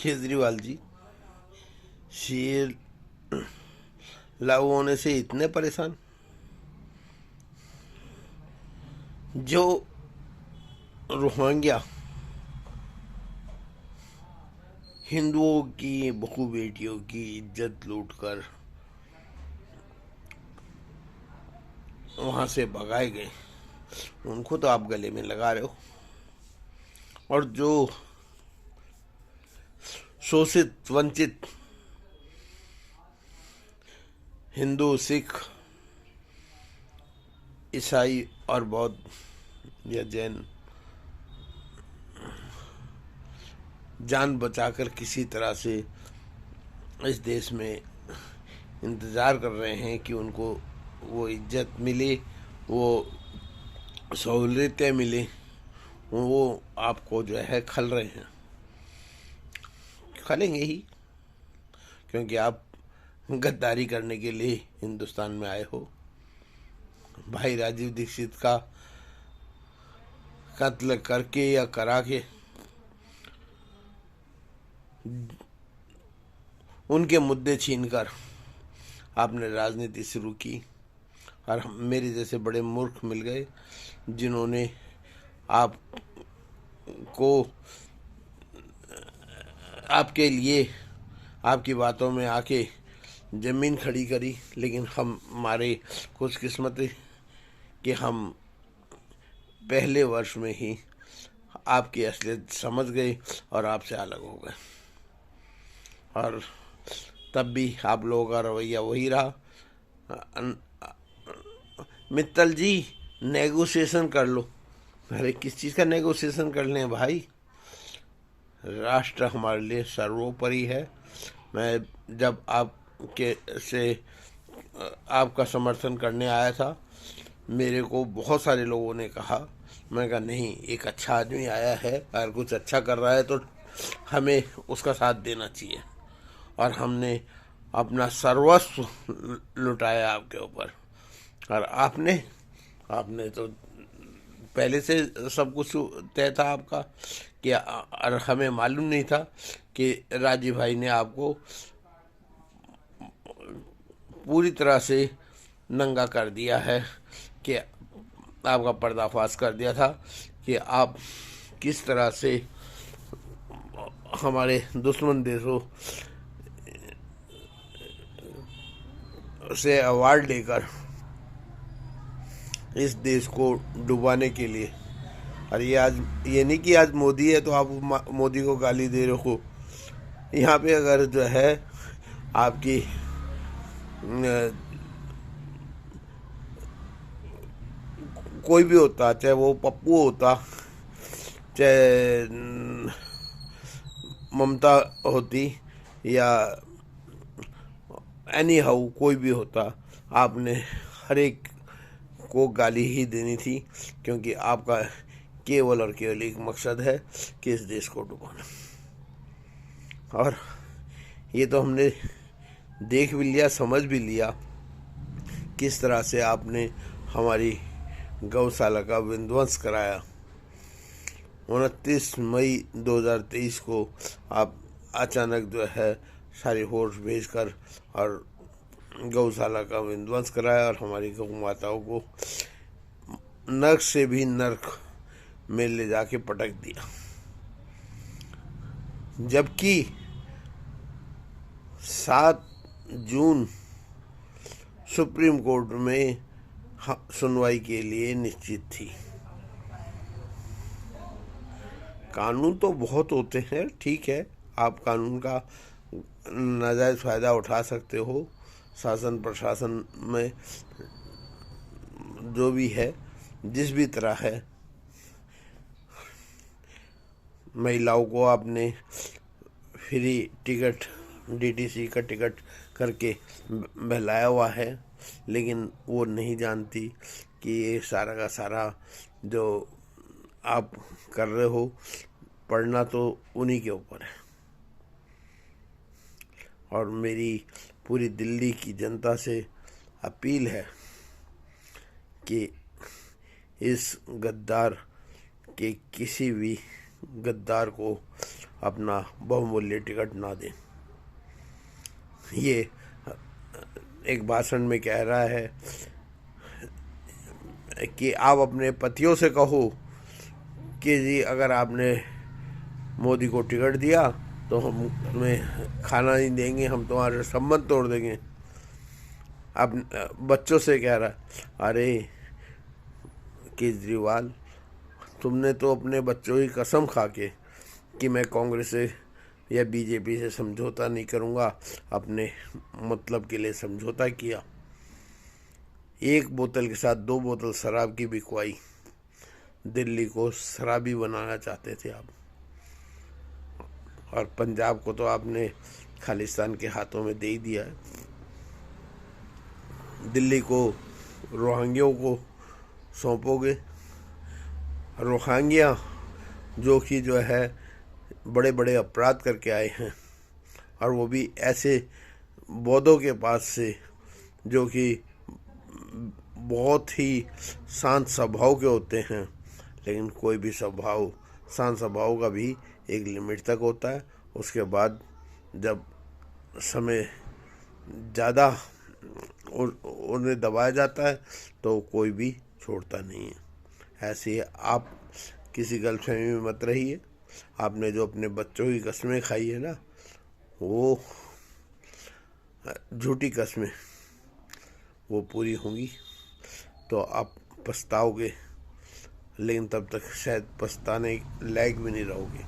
केजरीवाल जी, शेर लागू होने से इतने परेशान। जो रोहिंग्या हिंदुओं की बहु बेटियों की इज्जत लूटकर वहां से भगाए गए, उनको तो आप गले में लगा रहे हो। और जो शोषित वंचित हिंदू, सिख, ईसाई और बौद्ध या जैन जान बचाकर किसी तरह से इस देश में इंतज़ार कर रहे हैं कि उनको वो इज्जत मिले, वो सहूलियतें मिले, वो आपको जो है खल रहे हैं, खलेंगे ही, क्योंकि आप गद्दारी करने के लिए हिंदुस्तान में आए हो। भाई राजीव दीक्षित का कत्ल करके या करा के उनके मुद्दे छीनकर आपने राजनीति शुरू की, और मेरे जैसे बड़े मूर्ख मिल गए जिन्होंने आपको, आपके लिए, आपकी बातों में आके जमीन खड़ी करी। लेकिन हम हमारे खुशकिस्मत कि हम पहले वर्ष में ही आपकी असलियत समझ गए और आपसे अलग हो गए, और तब भी आप लोगों का रवैया वही रहा। मित्तल जी, नेगोशिएशन कर लो। अरे किस चीज़ का नेगोशिएशन कर लें भाई, राष्ट्र हमारे लिए सर्वोपरि है। मैं जब आपके से आपका समर्थन करने आया था, मेरे को बहुत सारे लोगों ने कहा, मैं कहा नहीं, एक अच्छा आदमी आया है, अगर कुछ अच्छा कर रहा है तो हमें उसका साथ देना चाहिए। और हमने अपना सर्वस्व लुटाया आपके ऊपर, और आपने आपने तो पहले से सब कुछ तय था आपका कि, और हमें मालूम नहीं था कि राजीव भाई ने आपको पूरी तरह से नंगा कर दिया है, कि आपका पर्दाफाश कर दिया था कि आप किस तरह से हमारे दुश्मन देशों से अवार्ड लेकर इस देश को डुबाने के लिए। और ये नहीं कि आज मोदी है तो आप मोदी को गाली दे रहे हो। यहाँ पे अगर जो है आपकी कोई भी होता, चाहे वो पप्पू होता, चाहे ममता होती, या एनी हाउ कोई भी होता, आपने हर एक को गाली ही देनी थी, क्योंकि आपका केवल और केवल एक मकसद है कि इस देश को डुबाना। और ये तो हमने देख भी लिया, समझ भी लिया, किस तरह से आपने हमारी गौशाला का विध्वंस कराया। 29 मई 2023 को आप अचानक जो है सारी फोर्स भेजकर और गौशाला का विध्वंस कराया, और हमारी गौ माताओं को नर्क से भी नर्क में ले जाके पटक दिया। जबकि 7 जून सुप्रीम कोर्ट में सुनवाई के लिए निश्चित थी। कानून तो बहुत होते हैं, ठीक है, आप कानून का नाजायज फायदा उठा सकते हो। शासन प्रशासन में जो भी है, जिस भी तरह है, महिलाओं को आपने फ्री टिकट, डीटीसी का टिकट करके बहलाया हुआ है, लेकिन वो नहीं जानती कि ये सारा का सारा जो आप कर रहे हो, पढ़ना तो उन्हीं के ऊपर है। और मेरी पूरी दिल्ली की जनता से अपील है कि इस गद्दार के किसी भी गद्दार को अपना बहुमूल्य टिकट ना दें। ये एक भाषण में कह रहा है कि आप अपने पतियों से कहो कि जी अगर आपने मोदी को टिकट दिया तो हम तुम्हें खाना नहीं देंगे, हम तुम्हारे संबंध तोड़ देंगे। अब बच्चों से कह रहा है, अरे केजरीवाल, तुमने तो अपने बच्चों की कसम खा के कि मैं कांग्रेस से या बीजेपी से समझौता नहीं करूँगा, अपने मतलब के लिए समझौता किया। एक बोतल के साथ 2 बोतल शराब की बिकवाई। दिल्ली को शराबी बनाना चाहते थे आप, और पंजाब को तो आपने खालिस्तान के हाथों में दे ही दिया है। दिल्ली को रोहिंग्यों को सौंपोगे। रोहिंग्या जो कि जो है बड़े बड़े अपराध करके आए हैं, और वो भी ऐसे बौद्धों के पास से जो कि बहुत ही शांत स्वभाव के होते हैं। लेकिन कोई भी स्वभाव, शांत स्वभाव का भी एक लिमिट तक होता है। उसके बाद जब समय ज़्यादा उन्हें दबाया जाता है तो कोई भी छोड़ता नहीं है। ऐसे ही आप किसी गलतफहमी में मत रहिए। आपने जो अपने बच्चों की कस्में खाई है ना, वो झूठी कस्में, वो पूरी होंगी तो आप पछताओगे, लेकिन तब तक शायद पछताने लायक भी नहीं रहोगे।